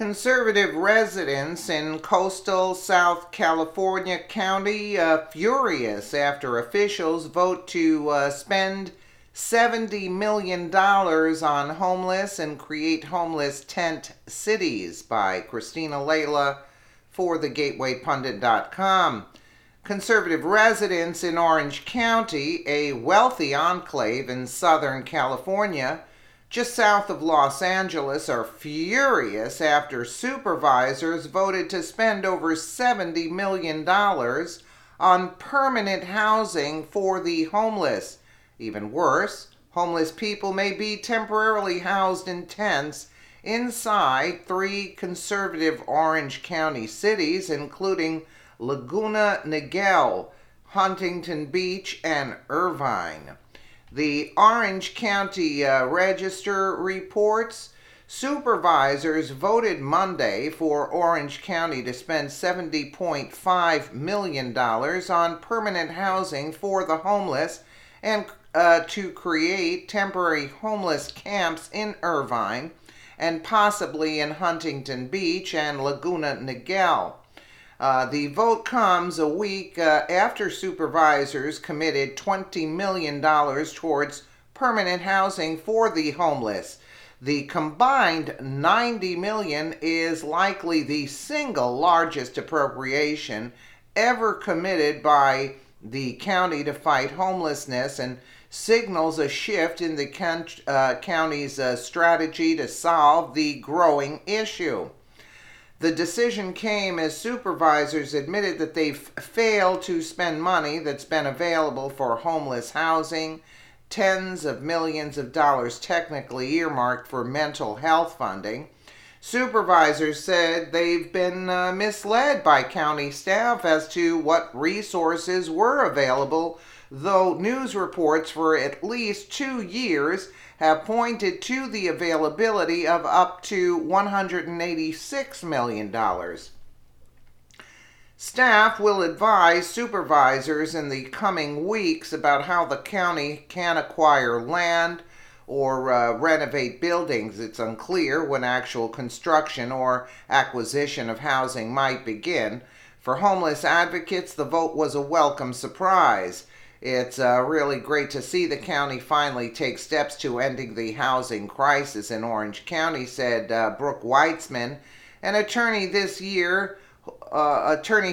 Conservative residents in coastal South California County furious after officials vote to spend $70 million on homeless and create homeless tent cities, by Christina Layla for thegatewaypundit.com. Conservative residents in Orange County, a wealthy enclave in Southern California, just south of Los Angeles, are furious after supervisors voted to spend over $70 million on permanent housing for the homeless. Even worse, homeless people may be temporarily housed in tents inside three conservative Orange County cities, including Laguna Niguel, Huntington Beach, and Irvine. The Orange County Register reports supervisors voted Monday for Orange County to spend $70.5 million on permanent housing for the homeless and to create temporary homeless camps in Irvine and possibly in Huntington Beach and Laguna Niguel. The vote comes a week after supervisors committed $20 million towards permanent housing for the homeless. The combined $90 million is likely the single largest appropriation ever committed by the county to fight homelessness and signals a shift in the county's strategy to solve the growing issue. The decision came as supervisors admitted that they've failed to spend money that's been available for homeless housing, tens of millions of dollars technically earmarked for mental health funding. Supervisors said they've been misled by county staff as to what resources were available, though news reports for at least 2 years have pointed to the availability of up to $186 million. Staff will advise supervisors in the coming weeks about how the county can acquire land or renovate buildings. It's unclear when actual construction or acquisition of housing might begin. For homeless advocates, the vote was a welcome surprise. It's really great to see the county finally take steps to ending the housing crisis in Orange County, said Brooke Weitzman, an attorney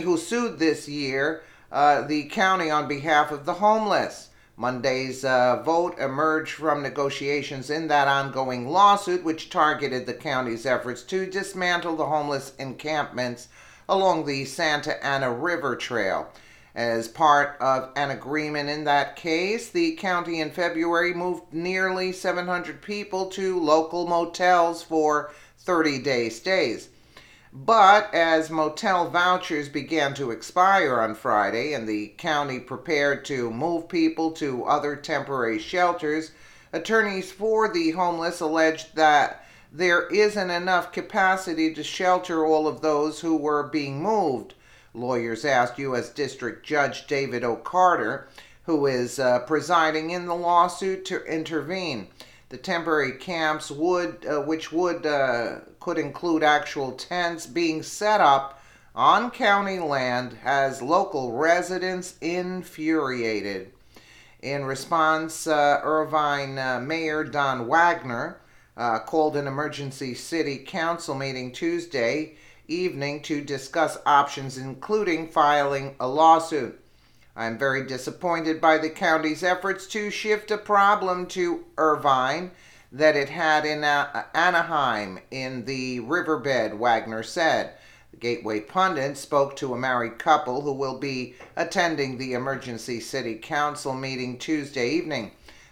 who sued this year the county on behalf of the homeless. Monday's vote emerged from negotiations in that ongoing lawsuit, which targeted the county's efforts to dismantle the homeless encampments along the Santa Ana River Trail. As part of an agreement in that case, the county in February moved nearly 700 people to local motels for 30-day stays. But as motel vouchers began to expire on Friday and the county prepared to move people to other temporary shelters, attorneys for the homeless alleged that there isn't enough capacity to shelter all of those who were being moved. Lawyers asked U.S. District Judge David O. Carter, who is presiding in the lawsuit, to intervene. The temporary camps could include actual tents being set up on county land, has local residents infuriated. In response, Irvine Mayor Don Wagner called an emergency city council meeting Tuesday evening to discuss options, including filing a lawsuit. I'm very disappointed by the county's efforts to shift a problem to Irvine that it had in Anaheim in the riverbed, Wagner said. The Gateway Pundit spoke to a married couple who will be attending the emergency city council meeting Tuesday evening.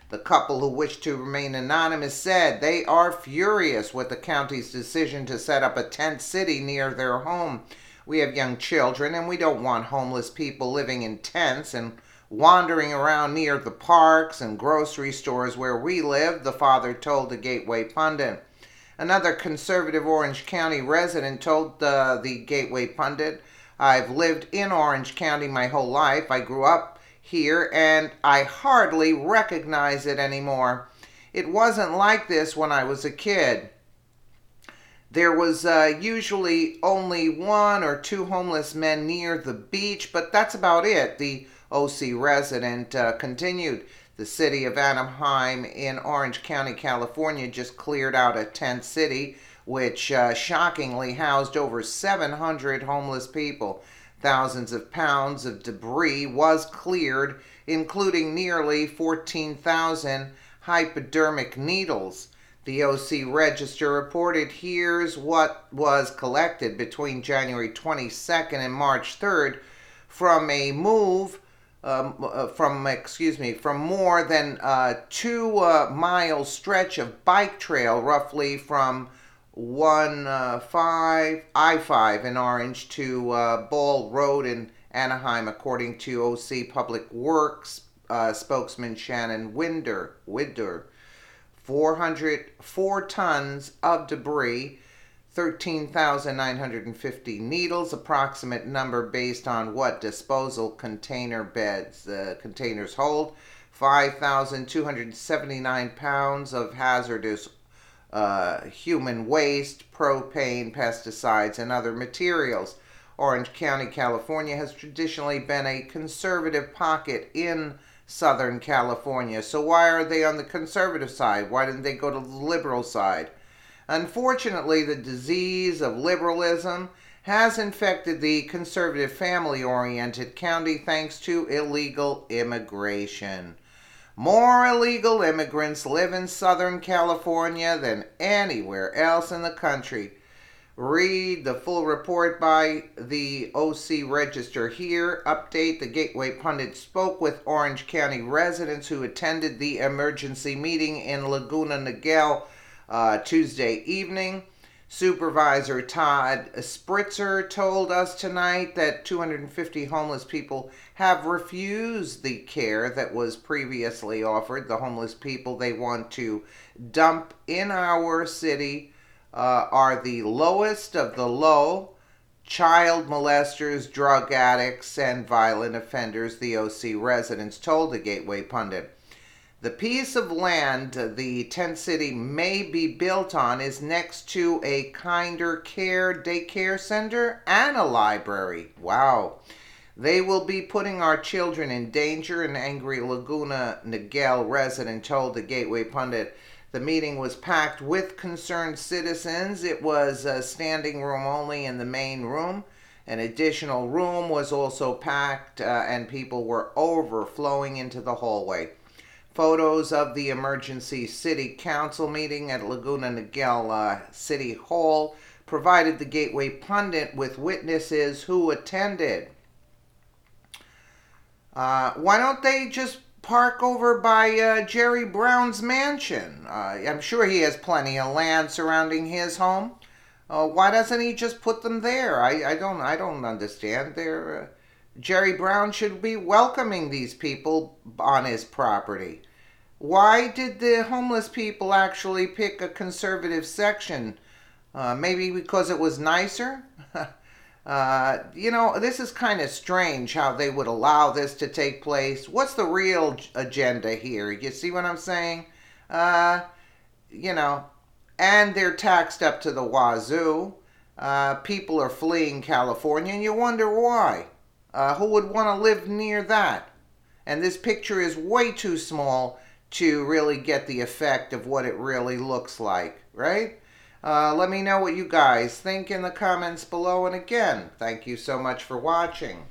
The couple, who wish to remain anonymous, said they are furious with the county's decision to set up a tent city near their home. We have young children and we don't want homeless people living in tents and wandering around near the parks and grocery stores where we live, the father told the Gateway Pundit. Another conservative Orange County resident told the Gateway Pundit, I've lived in Orange County my whole life. I grew up here and I hardly recognize it anymore. It wasn't like this when I was a kid. There was usually only one or two homeless men near the beach, but that's about it. The OC resident continued. The city of Anaheim in Orange County, California, just cleared out a tent city, which shockingly housed over 700 homeless people. Thousands of pounds of debris was cleared, including nearly 14,000 hypodermic needles. The OC Register reported here's what was collected between January 22nd and March 3rd from a move from more than a 2 mile stretch of bike trail, roughly from I-5 in Orange to Ball Road in Anaheim, according to OC Public Works spokesman Shannon Winder. 404 tons of debris, 13,950 needles, approximate number based on what disposal container beds the containers hold, 5,279 pounds of hazardous human waste, propane, pesticides, and other materials. Orange County, California has traditionally been a conservative pocket in Southern California. So why are they on the conservative side? Why didn't they go to the liberal side? Unfortunately, the disease of liberalism has infected the conservative family-oriented county thanks to illegal immigration. More illegal immigrants live in Southern California than anywhere else in the country. Read the full report by the OC Register here. Update: the Gateway Pundit spoke with Orange County residents who attended the emergency meeting in Laguna Niguel Tuesday evening. Supervisor Todd Spritzer told us tonight that 250 homeless people have refused the care that was previously offered. The homeless people they want to dump in our city are the lowest of the low: child molesters, drug addicts, and violent offenders, the OC residents told the Gateway Pundit. The piece of land the tent city may be built on is next to a Kinder Care daycare center and a library. Wow. They will be putting our children in danger, an angry Laguna Niguel resident told the Gateway Pundit. The meeting was packed with concerned citizens. It was standing room only in the main room. An additional room was also packed and people were overflowing into the hallway. Photos of the emergency city council meeting at Laguna Niguel City Hall provided the Gateway Pundit with witnesses who attended. Why don't they just park over by Jerry Brown's mansion? I'm sure he has plenty of land surrounding his home. Why doesn't he just put them there? I don't understand. Jerry Brown should be welcoming these people on his property. Why did the homeless people actually pick a conservative section? Maybe because it was nicer? This is kind of strange how they would allow this to take place. What's the real agenda here? You see what I'm saying? And they're taxed up to the wazoo. People are fleeing California, and you wonder why. Who would want to live near that? And this picture is way too small to really get the effect of what it really looks like, right? Let me know what you guys think in the comments below. And again, thank you so much for watching.